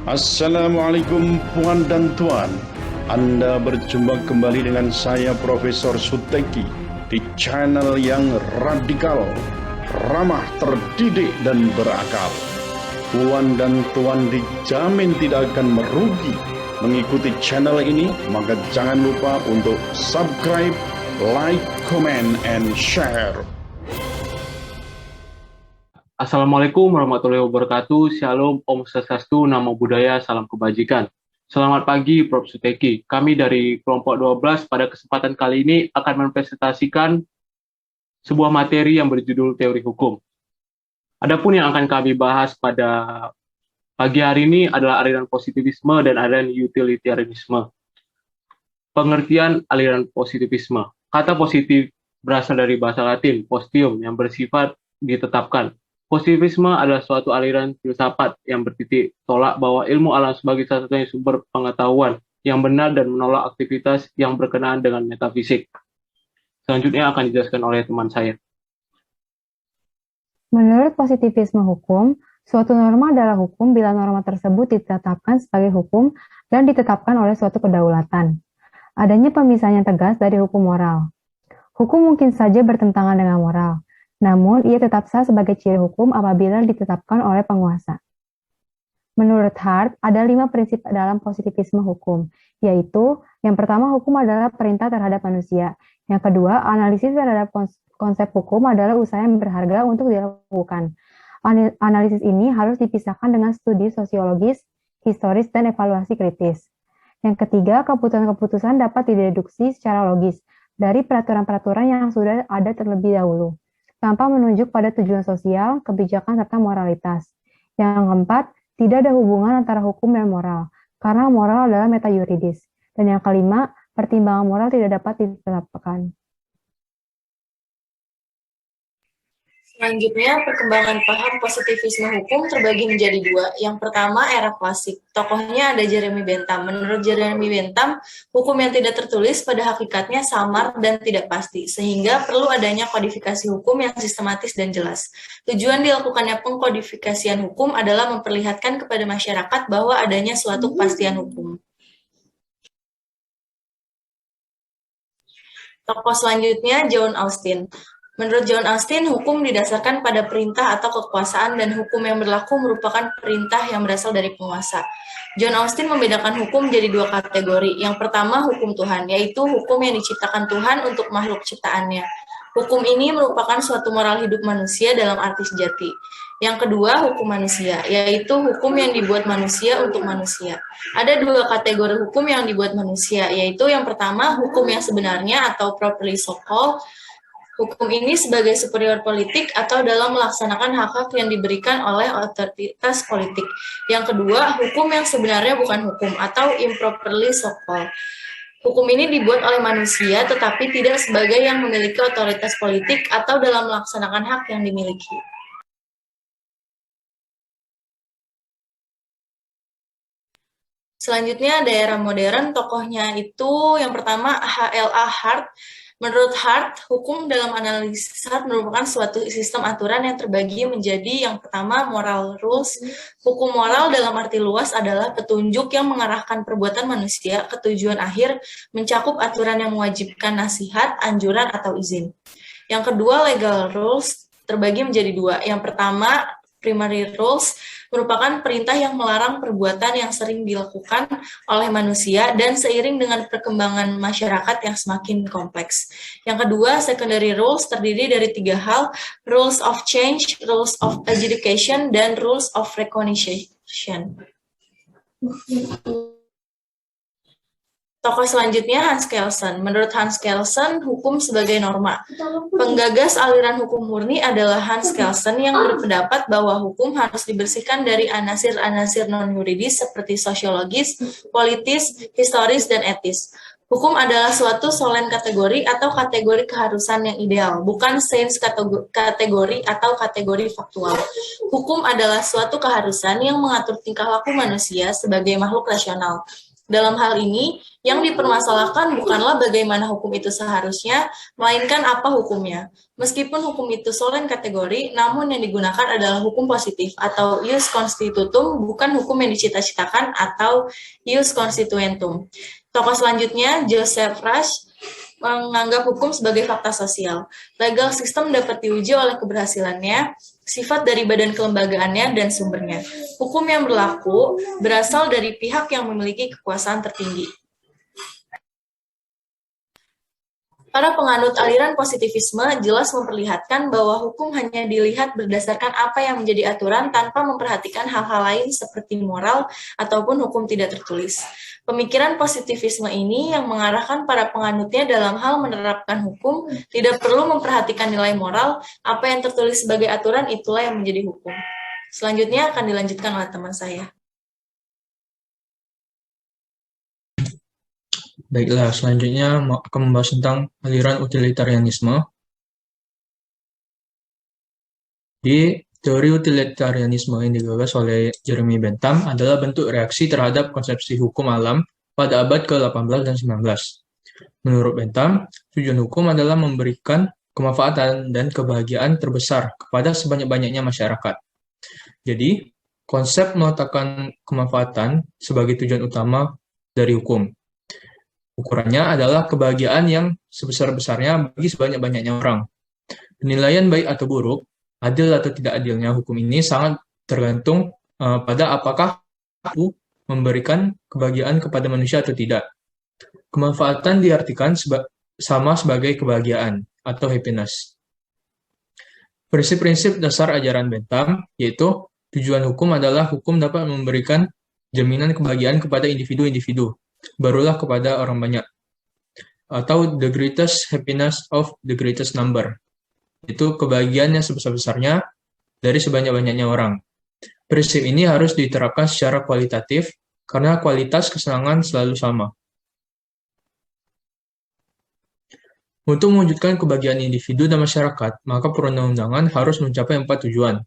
Assalamualaikum puan dan tuan. Anda berjumpa kembali dengan saya Profesor Suteki di channel yang radikal, ramah, terdidik, dan berakal. Puan dan tuan dijamin tidak akan merugi mengikuti channel ini, maka jangan lupa untuk subscribe, like, comment, and share. Assalamualaikum warahmatullahi wabarakatuh. Shalom, Om Swastiastu, Namo Buddhaya, Salam Kebajikan. Selamat pagi, Prof. Suteki. Kami dari kelompok 12 pada kesempatan kali ini akan mempresentasikan sebuah materi yang berjudul teori hukum. Adapun yang akan kami bahas pada pagi hari ini adalah aliran positivisme dan aliran utilitarianisme. Pengertian aliran positivisme. Kata positif berasal dari bahasa Latin, postium, yang bersifat ditetapkan. Positivisme adalah suatu aliran filsafat yang bertitik tolak bahwa ilmu alam sebagai satu-satunya sumber pengetahuan yang benar dan menolak aktivitas yang berkenaan dengan metafisik. Selanjutnya akan dijelaskan oleh teman saya. Menurut positivisme hukum, suatu norma adalah hukum bila norma tersebut ditetapkan sebagai hukum dan ditetapkan oleh suatu kedaulatan. Adanya pemisahan yang tegas dari hukum moral. Hukum mungkin saja bertentangan dengan moral, namun ia tetap sah sebagai ciri hukum apabila ditetapkan oleh penguasa. Menurut Hart, ada 5 prinsip dalam positivisme hukum, yaitu yang pertama, hukum adalah perintah terhadap manusia. Yang kedua, analisis terhadap konsep hukum adalah usaha yang berharga untuk dilakukan. Analisis ini harus dipisahkan dengan studi sosiologis, historis, dan evaluasi kritis. Yang ketiga, keputusan-keputusan dapat dideduksi secara logis dari peraturan-peraturan yang sudah ada terlebih dahulu, tanpa menunjuk pada tujuan sosial, kebijakan, serta moralitas. Yang keempat, tidak ada hubungan antara hukum dan moral, karena moral adalah meta yuridis. Dan yang kelima, pertimbangan moral tidak dapat ditetapkan. Selanjutnya, perkembangan paham positivisme hukum terbagi menjadi 2. Yang pertama, era klasik. Tokohnya ada Jeremy Bentham. Menurut Jeremy Bentham, hukum yang tidak tertulis pada hakikatnya samar dan tidak pasti, sehingga perlu adanya kodifikasi hukum yang sistematis dan jelas. Tujuan dilakukannya pengkodifikasian hukum adalah memperlihatkan kepada masyarakat bahwa adanya suatu kepastian hukum. Tokoh selanjutnya, John Austin. Menurut John Austin, hukum didasarkan pada perintah atau kekuasaan dan hukum yang berlaku merupakan perintah yang berasal dari penguasa. John Austin membedakan hukum menjadi 2 kategori. Yang pertama, hukum Tuhan, yaitu hukum yang diciptakan Tuhan untuk makhluk ciptaannya. Hukum ini merupakan suatu moral hidup manusia dalam arti sejati. Yang kedua, hukum manusia, yaitu hukum yang dibuat manusia untuk manusia. Ada 2 kategori hukum yang dibuat manusia, yaitu yang pertama, hukum yang sebenarnya atau properly so-called. Hukum ini sebagai superior politik atau dalam melaksanakan hak-hak yang diberikan oleh otoritas politik. Yang kedua, hukum yang sebenarnya bukan hukum atau improperly so-called. Hukum ini dibuat oleh manusia tetapi tidak sebagai yang memiliki otoritas politik atau dalam melaksanakan hak yang dimiliki. Selanjutnya ada era modern, tokohnya itu yang pertama H.L.A. Hart. Menurut Hart, hukum dalam analisis Hart merupakan suatu sistem aturan yang terbagi menjadi yang pertama moral rules. Hukum moral dalam arti luas adalah petunjuk yang mengarahkan perbuatan manusia ke tujuan akhir, mencakup aturan yang mewajibkan nasihat, anjuran, atau izin. Yang kedua, legal rules terbagi menjadi 2. Yang pertama, primary rules merupakan perintah yang melarang perbuatan yang sering dilakukan oleh manusia dan seiring dengan perkembangan masyarakat yang semakin kompleks. Yang kedua, secondary rules terdiri dari 3 hal, rules of change, rules of adjudication, dan rules of recognition. Tokoh selanjutnya Hans Kelsen. Menurut Hans Kelsen, hukum sebagai norma. Penggagas aliran hukum murni adalah Hans Kelsen yang berpendapat bahwa hukum harus dibersihkan dari anasir-anasir non-yuridis seperti sosiologis, politis, historis, dan etis. Hukum adalah suatu solen kategori atau kategori keharusan yang ideal, bukan sains kategori atau kategori faktual. Hukum adalah suatu keharusan yang mengatur tingkah laku manusia sebagai makhluk rasional. Dalam hal ini, yang dipermasalahkan bukanlah bagaimana hukum itu seharusnya, melainkan apa hukumnya. Meskipun hukum itu solen kategori, namun yang digunakan adalah hukum positif atau ius constitutum, bukan hukum yang dicita-citakan atau ius constituentum. Tokoh selanjutnya, Joseph Rush, menganggap hukum sebagai fakta sosial. Legal system dapat diuji oleh keberhasilannya, sifat dari badan kelembagaannya, dan sumbernya. Hukum yang berlaku berasal dari pihak yang memiliki kekuasaan tertinggi. Para penganut aliran positivisme jelas memperlihatkan bahwa hukum hanya dilihat berdasarkan apa yang menjadi aturan tanpa memperhatikan hal-hal lain seperti moral ataupun hukum tidak tertulis. Pemikiran positivisme ini yang mengarahkan para penganutnya dalam hal menerapkan hukum tidak perlu memperhatikan nilai moral, apa yang tertulis sebagai aturan itulah yang menjadi hukum. Selanjutnya akan dilanjutkan oleh teman saya. Baiklah, selanjutnya akan membahas tentang aliran utilitarianisme. Di teori utilitarianisme yang digagas oleh Jeremy Bentham adalah bentuk reaksi terhadap konsepsi hukum alam pada abad ke-18 dan 19. Menurut Bentham, tujuan hukum adalah memberikan kemanfaatan dan kebahagiaan terbesar kepada sebanyak-banyaknya masyarakat. Jadi, konsep meletakkan kemanfaatan sebagai tujuan utama dari hukum. Ukurannya adalah kebahagiaan yang sebesar-besarnya bagi sebanyak-banyaknya orang. Penilaian baik atau buruk, adil atau tidak adilnya hukum ini sangat tergantung pada apakah itu memberikan kebahagiaan kepada manusia atau tidak. Kemanfaatan diartikan sama sebagai kebahagiaan atau happiness. Prinsip-prinsip dasar ajaran Bentham yaitu tujuan hukum adalah hukum dapat memberikan jaminan kebahagiaan kepada individu-individu, barulah kepada orang banyak. Atau the greatest happiness of the greatest number. Itu kebahagiaan yang sebesar-besarnya dari sebanyak-banyaknya orang. Prinsip ini harus diterapkan secara kualitatif karena kualitas kesenangan selalu sama. Untuk mewujudkan kebahagiaan individu dan masyarakat, maka perundang-undangan harus mencapai 4 tujuan.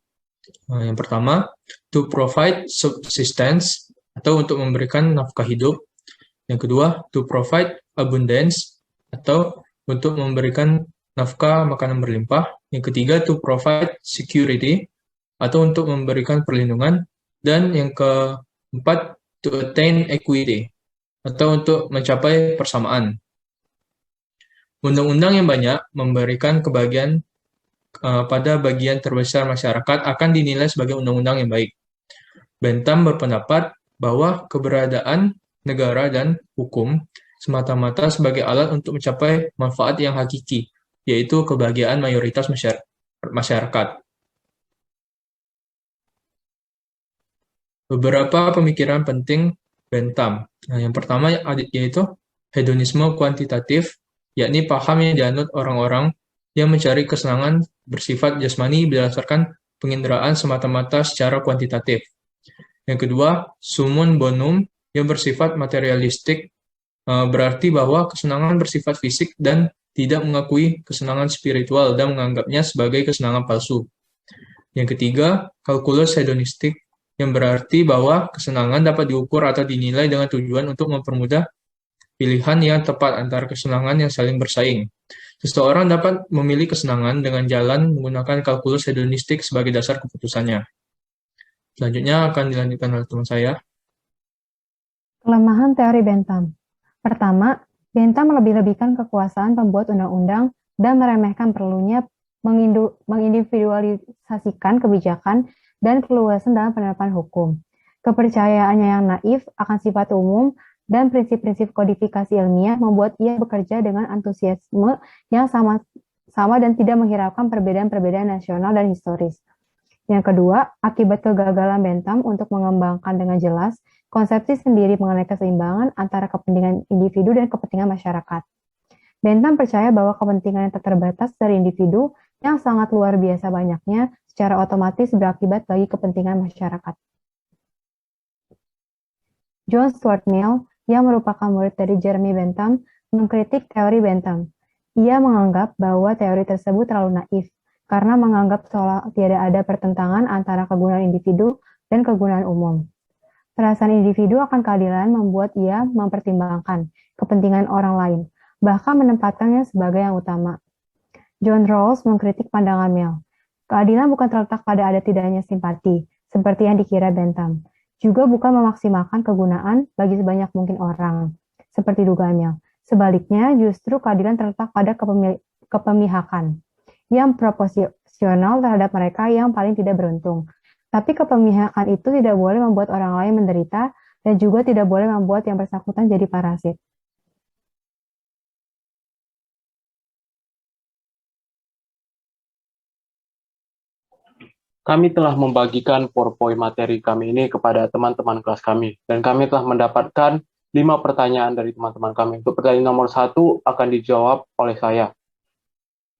Yang pertama, to provide subsistence, atau untuk memberikan nafkah hidup. Yang kedua, to provide abundance, atau untuk memberikan nafkah makanan berlimpah. Yang ketiga, to provide security, atau untuk memberikan perlindungan. Dan yang keempat, to attain equity, atau untuk mencapai persamaan. Undang-undang yang banyak memberikan kebahagiaan pada bagian terbesar masyarakat akan dinilai sebagai undang-undang yang baik. Bentham berpendapat bahwa keberadaan negara dan hukum semata-mata sebagai alat untuk mencapai manfaat yang hakiki, yaitu kebahagiaan mayoritas masyarakat. Beberapa pemikiran penting Bentham. Yang pertama yaitu hedonisme kuantitatif, yakni paham yang dianut orang-orang yang mencari kesenangan bersifat jasmani berdasarkan penginderaan semata-mata secara kuantitatif. Yang kedua, summum bonum yang bersifat materialistik, berarti bahwa kesenangan bersifat fisik dan tidak mengakui kesenangan spiritual dan menganggapnya sebagai kesenangan palsu. Yang ketiga, kalkulus hedonistik yang berarti bahwa kesenangan dapat diukur atau dinilai dengan tujuan untuk mempermudah pilihan yang tepat antara kesenangan yang saling bersaing. Seseorang dapat memilih kesenangan dengan jalan menggunakan kalkulus hedonistik sebagai dasar keputusannya. Selanjutnya akan dilanjutkan oleh teman saya. Kelemahan teori Bentham. Pertama, Bentham melebih-lebihkan kekuasaan pembuat undang-undang dan meremehkan perlunya mengindividualisasikan kebijakan dan keluasan dalam penerapan hukum. Kepercayaannya yang naif akan sifat umum dan prinsip-prinsip kodifikasi ilmiah membuat ia bekerja dengan antusiasme yang sama dan tidak menghiraukan perbedaan-perbedaan nasional dan historis. Yang kedua, akibat kegagalan Bentham untuk mengembangkan dengan jelas konsepsi sendiri mengenai keseimbangan antara kepentingan individu dan kepentingan masyarakat. Bentham percaya bahwa kepentingan yang tak terbatas dari individu yang sangat luar biasa banyaknya secara otomatis berakibat bagi kepentingan masyarakat. John Stuart Mill, yang merupakan murid dari Jeremy Bentham, mengkritik teori Bentham. Ia menganggap bahwa teori tersebut terlalu naif, karena menganggap seolah tidak ada pertentangan antara kegunaan individu dan kegunaan umum. Perasaan individu akan keadilan membuat ia mempertimbangkan kepentingan orang lain, bahkan menempatkannya sebagai yang utama. John Rawls mengkritik pandangan Mill. Keadilan bukan terletak pada ada tidaknya simpati, seperti yang dikira Bentham. Juga bukan memaksimalkan kegunaan bagi sebanyak mungkin orang, seperti dugaan Mill. Sebaliknya, justru keadilan terletak pada kepemihakan yang proporsional terhadap mereka yang paling tidak beruntung. Tapi kepemihakan itu tidak boleh membuat orang lain menderita dan juga tidak boleh membuat yang bersangkutan jadi parasit. Kami telah membagikan PowerPoint materi kami ini kepada teman-teman kelas kami, dan kami telah mendapatkan 5 pertanyaan dari teman-teman kami. Untuk pertanyaan nomor 1 akan dijawab oleh saya.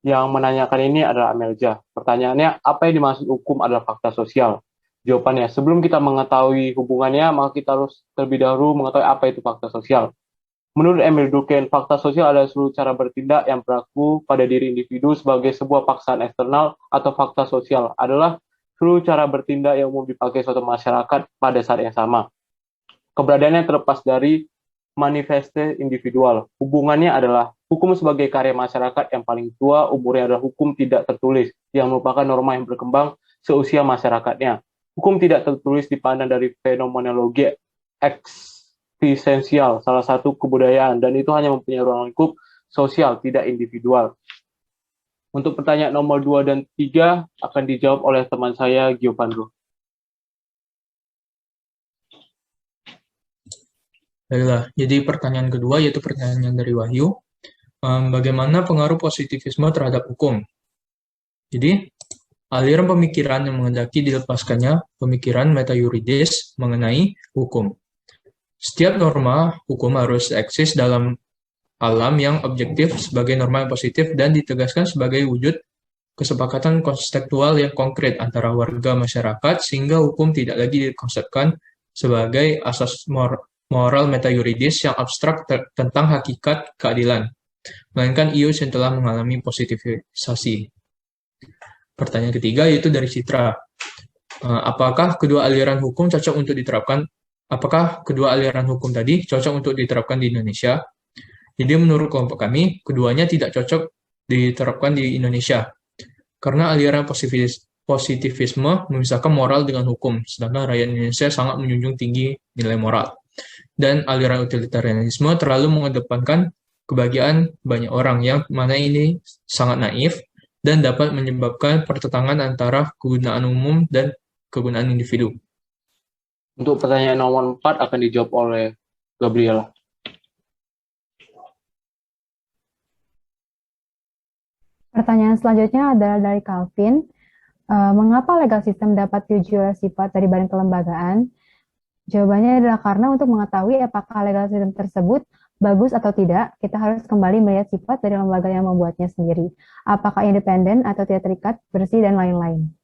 Yang menanyakan ini adalah Amelja. Pertanyaannya, apa yang dimaksud hukum adalah fakta sosial? Jawabannya, sebelum kita mengetahui hubungannya, maka kita harus terlebih dahulu mengetahui apa itu fakta sosial. Menurut Emil Durkheim, fakta sosial adalah seluruh cara bertindak yang berlaku pada diri individu sebagai sebuah paksaan eksternal, atau fakta sosial adalah seluruh cara bertindak yang umum dipakai suatu masyarakat pada saat yang sama. Keberadaannya terlepas dari manifeste individual. Hubungannya adalah hukum sebagai karya masyarakat yang paling tua, umurnya adalah hukum tidak tertulis, yang merupakan norma yang berkembang seusia masyarakatnya. Hukum tidak tertulis dipandang dari fenomenologi eksistensial, salah satu kebudayaan, dan itu hanya mempunyai ruang lingkup sosial, tidak individual. Untuk pertanyaan nomor 2 dan 3 akan dijawab oleh teman saya, Giovanni. Baiklah, jadi pertanyaan kedua yaitu pertanyaan dari Wahyu. Bagaimana pengaruh positivisme terhadap hukum? Jadi, aliran pemikiran yang menghendaki dilepaskannya pemikiran metayuridis mengenai hukum. Setiap norma hukum harus eksis dalam alam yang objektif sebagai norma yang positif dan ditegaskan sebagai wujud kesepakatan konseptual yang konkret antara warga masyarakat sehingga hukum tidak lagi dikonsepkan sebagai asas moral metayuridis yang abstrak tentang hakikat keadilan, melainkan ius yang telah mengalami positivisasi. Pertanyaan ketiga yaitu dari Citra. Apakah kedua aliran hukum cocok untuk diterapkan? Apakah kedua aliran hukum tadi cocok untuk diterapkan di Indonesia? Jadi menurut kelompok kami, keduanya tidak cocok diterapkan di Indonesia. Karena aliran positivisme memisahkan moral dengan hukum, sedangkan rakyat Indonesia sangat menjunjung tinggi nilai moral. Dan aliran utilitarianisme terlalu mengedepankan kebahagiaan banyak orang, yang mana ini sangat naif dan dapat menyebabkan pertentangan antara kegunaan umum dan kegunaan individu. Untuk pertanyaan nomor 4 akan dijawab oleh Gabriela. Pertanyaan selanjutnya adalah dari Calvin. Mengapa legal system dapat diuji oleh sifat dari badan kelembagaan? Jawabannya adalah karena untuk mengetahui apakah legal system tersebut bagus atau tidak, kita harus kembali melihat sifat dari lembaga yang membuatnya sendiri. Apakah independen atau tidak terikat, bersih, dan lain-lain.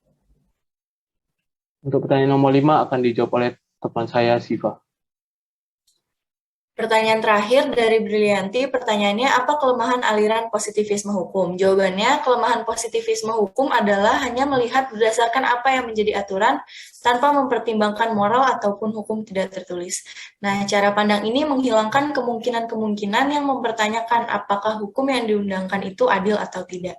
Untuk pertanyaan nomor 5 akan dijawab oleh teman saya, Siva. Pertanyaan terakhir dari Brilianti, pertanyaannya apa kelemahan aliran positivisme hukum? Jawabannya, kelemahan positivisme hukum adalah hanya melihat berdasarkan apa yang menjadi aturan tanpa mempertimbangkan moral ataupun hukum tidak tertulis. Nah, cara pandang ini menghilangkan kemungkinan-kemungkinan yang mempertanyakan apakah hukum yang diundangkan itu adil atau tidak.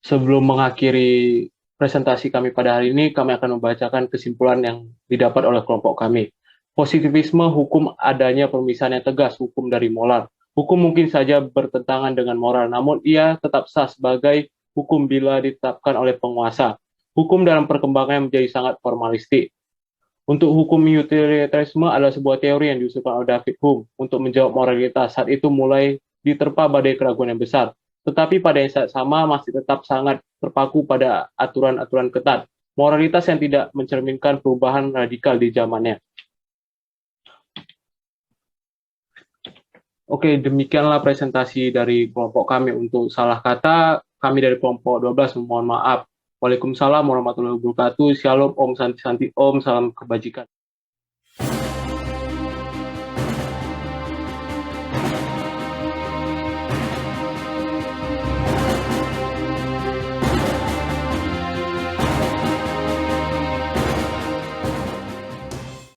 Sebelum mengakhiri presentasi kami pada hari ini, kami akan membacakan kesimpulan yang didapat oleh kelompok kami. Positivisme hukum adanya pemisahan yang tegas hukum dari moral. Hukum mungkin saja bertentangan dengan moral, namun ia tetap sah sebagai hukum bila ditetapkan oleh penguasa. Hukum dalam perkembangannya menjadi sangat formalistik. Untuk hukum utilitarisme adalah sebuah teori yang diusulkan oleh David Hume untuk menjawab moralitas. Saat itu mulai diterpa badai keraguan yang besar. Tetapi pada yang saat sama masih tetap sangat terpaku pada aturan-aturan ketat. Moralitas yang tidak mencerminkan perubahan radikal di zamannya. Oke, demikianlah presentasi dari kelompok kami. Untuk salah kata, kami dari kelompok 12 mohon maaf. Waalaikumsalam warahmatullahi wabarakatuh. Shalom, Om Santi Santi, Om, salam kebajikan.